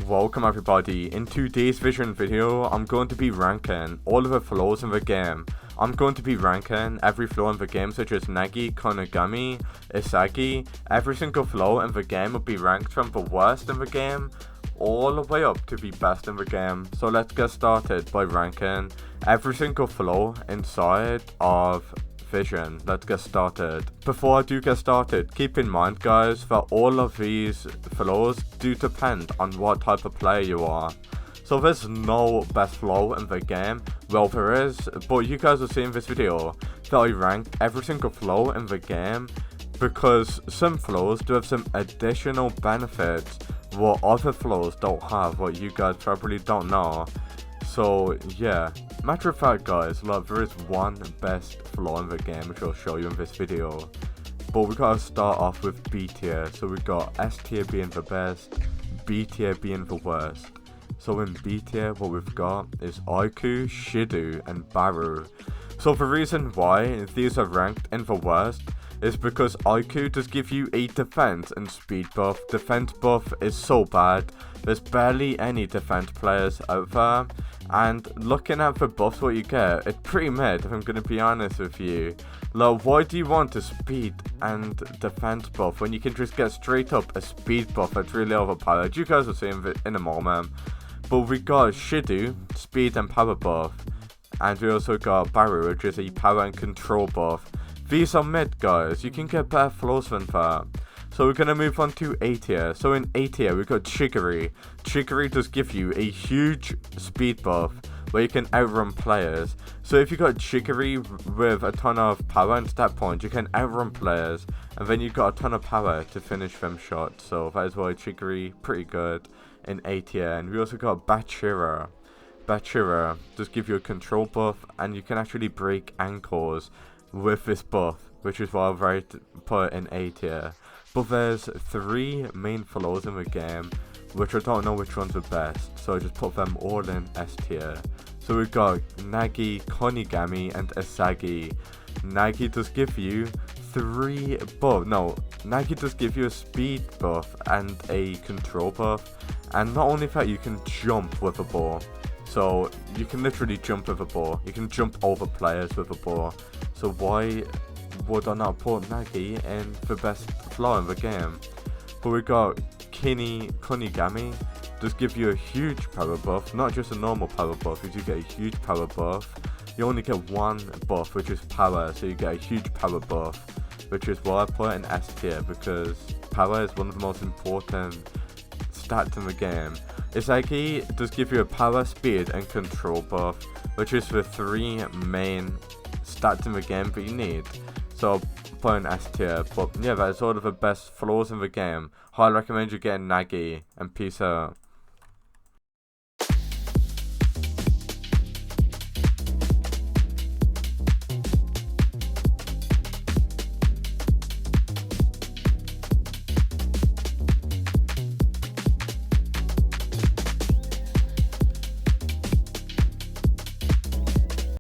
welcome everybody. In today's vision video, I'm going to be ranking all of the floors in the game. I'm going to be ranking every floor in the game, such as Nagi, Konigami, Isagi. Every single floor in the game will be ranked from the worst in the game all the way up to the best in the game. So let's get started by ranking every single floor inside of Vision. Let's get started. Before I do get started, keep in mind guys that all of these floors do depend on what type of player you are. So there's no best floor in the game. Well, there is, but you guys will see in this video that I ranked every single floor in the game because some floors do have some additional benefits what other floors don't have, what you guys probably don't know. So yeah, matter of fact guys, look, there is one best floor in the game which I'll show you in this video. But we gotta start off with B tier. So we got S tier being the best, B tier being the worst. So in B tier what we've got is Aiku, Shido and Baru. So the reason why these are ranked in the worst is because Aiku does give you a defense and speed buff. Defense buff is so bad, there's barely any defense players out there. And looking at the buffs what you get, it's pretty mid if I'm going to be honest with you. Like, why do you want a speed and defense buff when you can just get straight up a speed buff that's really overpowered? You guys will see in a moment. But we got Shido, speed and power buff. And we also got Baru, which is a power and control buff. These are mid guys, you can get better floors than that. So we're going to move on to A tier. So in A tier we got Chory. Chory does give you a huge speed buff where you can outrun players. So if you got Chory with a ton of power and stat points, you can outrun players. And then you got a ton of power to finish them shots. So that is why Chory pretty good in A tier. And we also got Bachira. Bachira does give you a control buff and you can actually break ankles with this buff, which is why I've put in A tier. But there's three main floors in the game, which I don't know which ones are best, so I just put them all in S tier. So we've got Nagi, Konigami and Isagi. Nagi does give you Nagi does give you a speed buff and a control buff, and not only that, you can jump with a ball. So you can literally jump with a ball. You can jump over players with a ball. So why would I not put Nagi in the best floor in the game? But we got Konigami. Does give you a huge power buff, not just a normal power buff. You do get a huge power buff. You only get one buff, which is power. So you get a huge power buff, which is why I put it in S tier, because power is one of the most important stats in the game. Isagi does give you a power, speed and control buff, which is the three main stats in the game that you need. So I'll put in S tier. But yeah, that is all of the best floors in the game. Highly recommend you getting Nagi, and peace out.